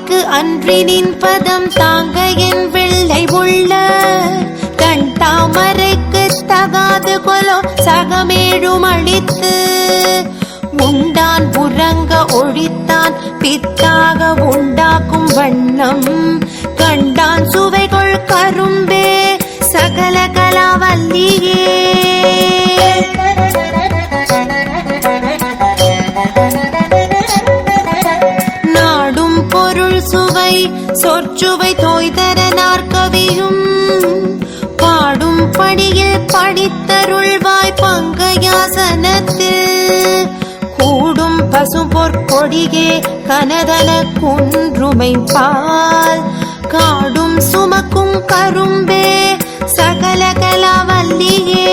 தாய்க்கு அன்றி நின் பதம் தாங்க என் வெள்ளை உள்ள கண் தாமரைக்கு தகாது கொலோ சகமேழும் அளித்து உண்டான் உறங்க ஒழித்தான் பித்தாக உண்டாக்கும் வண்ணம் கண்டான் சுவைகள் கரும்பே சகல கலாவல்லியே நாடும் பொருள் சுவை சொற்சுவை தோய்தர நாற்கவியும் பாடும் படியில் படித்தருள்வாய் பங்கயாசனத்தில் கூடும் பசும்பொற்கொடியே கனதன குன்றுமை பால் காடும் சுமக்கும் கரும்பே சகல கலாவல்லியே